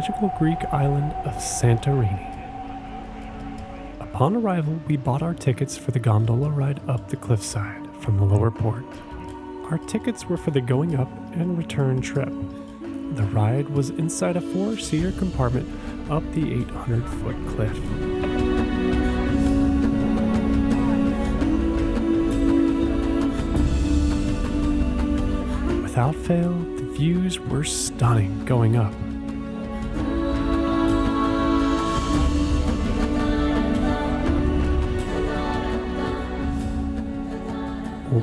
magical Greek island of Santorini. Upon arrival, we bought our tickets for the gondola ride up the Cliffside from the lower port. Our tickets were for the going up and return trip. The ride was inside a 4-seater compartment up the 800-foot cliff. Without fail, the views were stunning going up.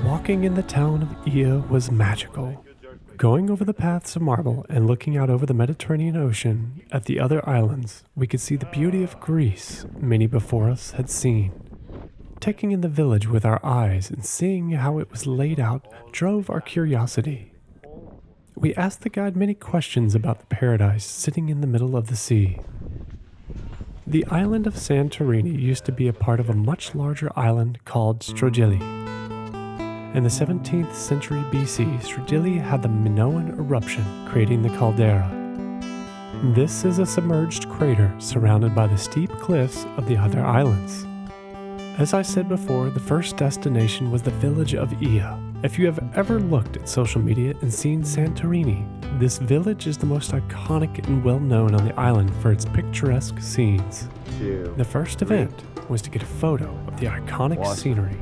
Walking in the town of Aegean was magical. Going over the paths of marble and looking out over the Mediterranean Ocean at the other islands, we could see the beauty of Greece many before us had seen. Taking in the village with our eyes and seeing how it was laid out drove our curiosity. We asked the guide many questions about the paradise sitting in the middle of the sea. The island of Santorini used to be a part of a much larger island called Stroggili. In the 17th century BC, Stroggili had the Minoan eruption, creating the caldera. This is a submerged crater surrounded by the steep cliffs of the other islands. As I said before, the first destination was the village of Aegean. If you have ever looked at social media and seen Santorini, this village is the most iconic and well-known on the island for its picturesque scenes. The first event was to get a photo of the iconic scenery.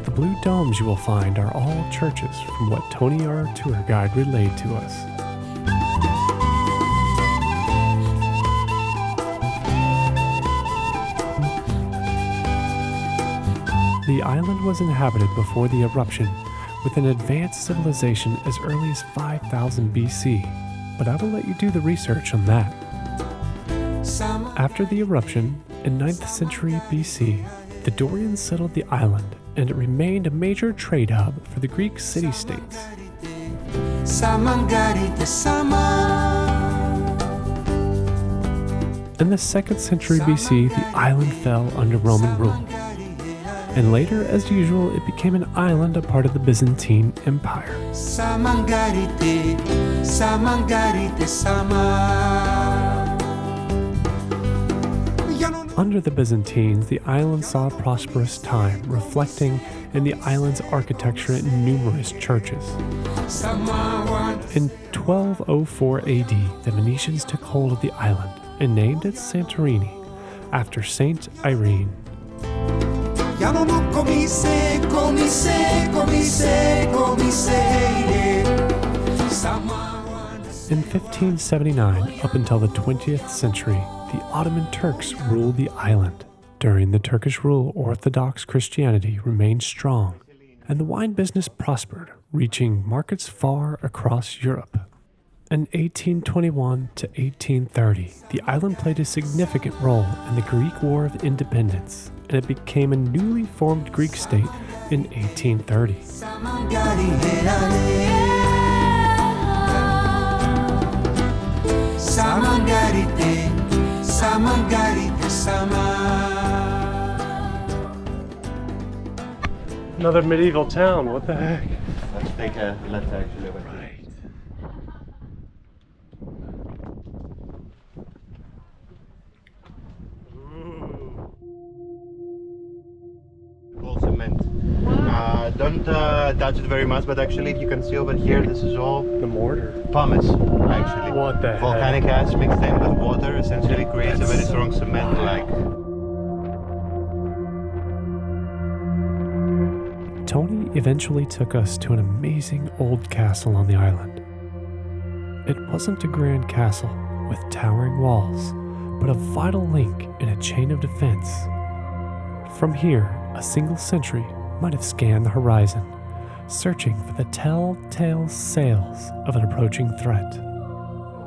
The blue domes you will find are all churches, from what Tony, our tour guide, relayed to us. The island was inhabited before the eruption with an advanced civilization as early as 5000 BC, but I will let you do the research on that. After the eruption, in 9th century BC, the Dorians settled the island, and it remained a major trade hub for the Greek city-states. In the 2nd century BC, the island fell under Roman rule, and later, as usual, it became an island, a part of the Byzantine Empire. Under the Byzantines, the island saw a prosperous time, reflecting in the island's architecture and numerous churches. In 1204 AD, the Venetians took hold of the island and named it Santorini, after Saint Irene. In 1579, up until the 20th century, the Ottoman Turks ruled the island. During the Turkish rule, Orthodox Christianity remained strong, and the wine business prospered, reaching markets far across Europe. In 1821 to 1830, the island played a significant role in the Greek War of Independence, and it became a newly formed Greek state in 1830. Another medieval town, what the heck? Let's take a left actually. Right. All cement. Don't touch it very much, but actually if you can see over here, this is all The mortar. pumice actually. What the heck? Volcanic ash mixed in with water essentially creates a very strong cement like. Tony eventually took us to an amazing old castle on the island. It wasn't a grand castle with towering walls, but a vital link in a chain of defense. From here, a single sentry might have scanned the horizon, searching for the telltale sails of an approaching threat.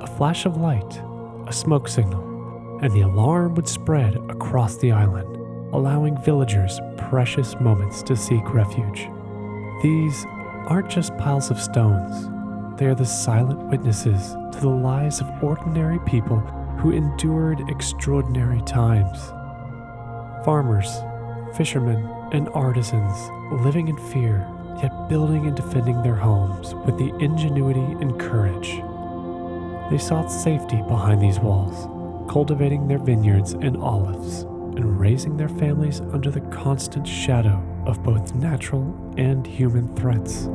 A flash of light, a smoke signal, and the alarm would spread across the island, allowing villagers precious moments to seek refuge. These aren't just piles of stones. They are the silent witnesses to the lives of ordinary people who endured extraordinary times. Farmers, Fishermen and artisans living in fear, yet building and defending their homes with the ingenuity and courage. They sought safety behind these walls, cultivating their vineyards and olives, and raising their families under the constant shadow of both natural and human threats.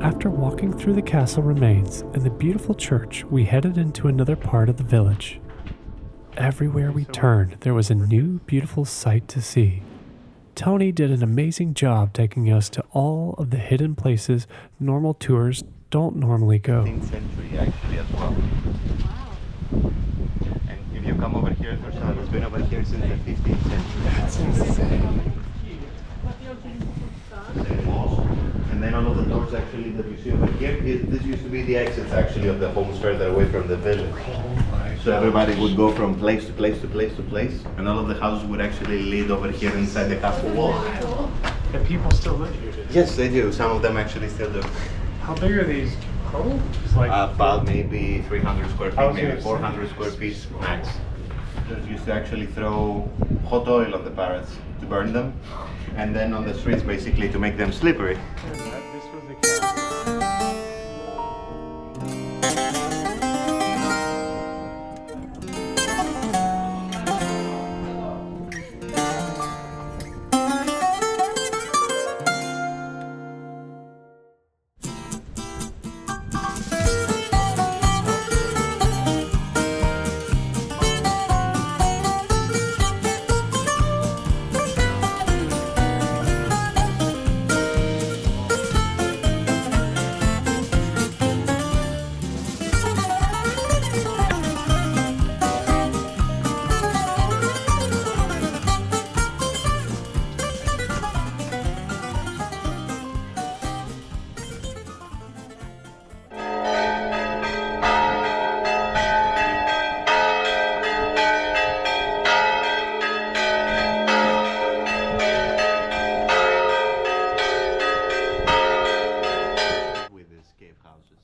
After walking through the castle remains and the beautiful church, we headed into another part of the village. Everywhere we turned, there was a new, beautiful sight to see. Tony did an amazing job taking us to all of the hidden places normal tours don't normally go. 15th century actually as well. Wow. And if you come over here, it's been over here since the 15th century. That's insane. And then all of the doors actually that you see over here, this used to be the exits actually of the homes further away from the village. So everybody would go from place to place to place to place, and all of the houses would actually lead over here inside the castle wall. And people still live here today? Yes, they do. Some of them actually still do. How big are these homes? Like About maybe 300 square I was feet, maybe gonna 400 say. square feet max. They used to actually throw hot oil on the parrots to burn them, and then on the streets basically to make them slippery. This was the castle.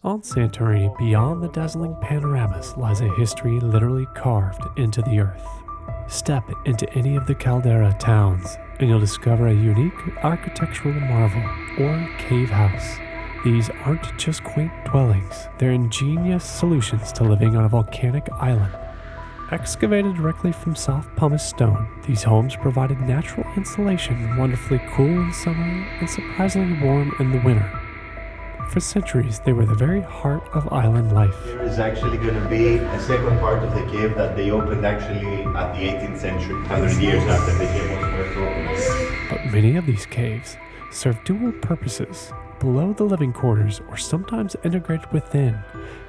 On Santorini, beyond the dazzling panoramas, lies a history literally carved into the earth. Step into any of the caldera towns, and you'll discover a unique architectural marvel or cave house. These aren't just quaint dwellings, they're ingenious solutions to living on a volcanic island. Excavated directly from soft pumice stone, these homes provided natural insulation, wonderfully cool in summer and surprisingly warm in the winter. For centuries, they were the very heart of island life. There is actually going to be a second part of the cave that they opened actually at the 18th century, 100 years after the cave was first opened. But many of these caves serve dual purposes. Below the living quarters, or sometimes integrated within,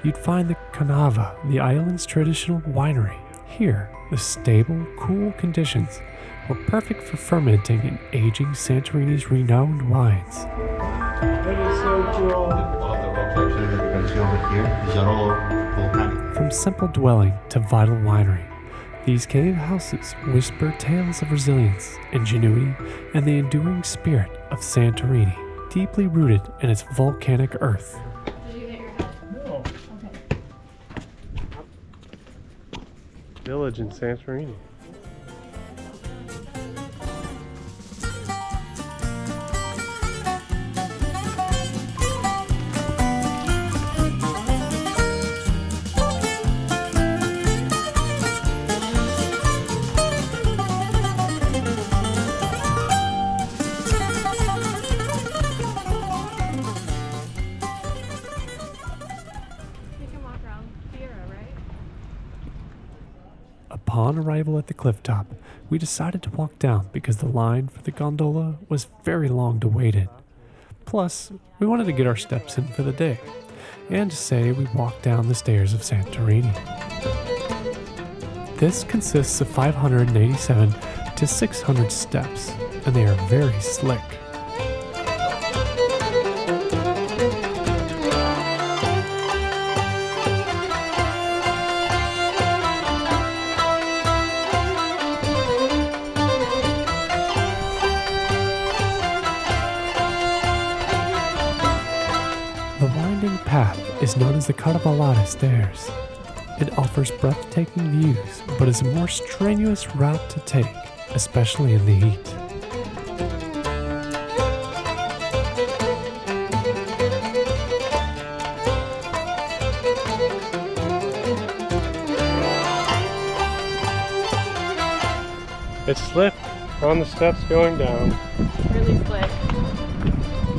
you'd find the canava, the island's traditional winery. Here, the stable, cool conditions were perfect for fermenting and aging Santorini's renowned wines. That is so cool. All of the rocks actually that you can see over here, these are all volcanic. From simple dwelling to vital winery, these cave houses whisper tales of resilience, ingenuity, and the enduring spirit of Santorini, deeply rooted in its volcanic earth. Did you hit your head? No. Okay. Village in Santorini. You can walk around Fira, right? Upon arrival at the cliff top, we decided to walk down because the line for the gondola was very long to wait in. Plus, we wanted to get our steps in for the day, and to say we walked down the stairs of Santorini. This consists of 587 to 600 steps, and they are very slick. is known as the Carnavalada Stairs. It offers breathtaking views, but is a more strenuous route to take, especially in the heat. It's slick on the steps going down, Really slick.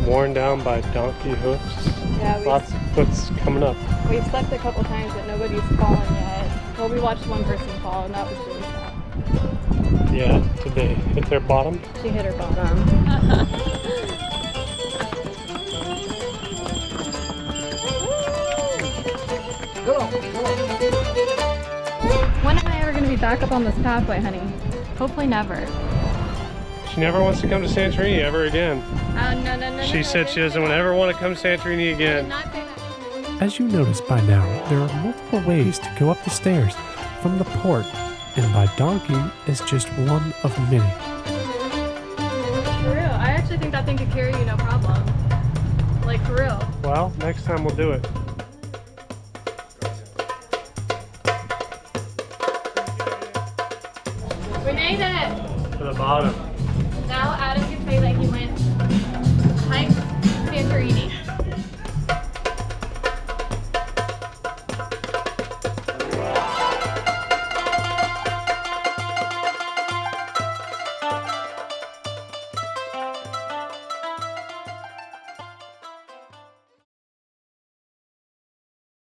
worn down by donkey hoofs. Yeah, Lots of foots coming up. we've slept a couple times, but nobody's fallen yet. Well, we watched one person fall, and that was really sad. Yeah, did they hit their bottom? She hit her bottom. When am I ever going to be back up on this pathway, honey? Hopefully never. She never wants to come to Santorini ever again. No. She said she doesn't ever want to come to Santorini again. Not say that. As you notice by now, there are multiple ways to go up the stairs from the port, and by donkey is just one of many. For real, I actually think that thing could carry you no problem. Like, for real. Well, next time we'll do it. We made it! To the bottom. Now Adam can say that he went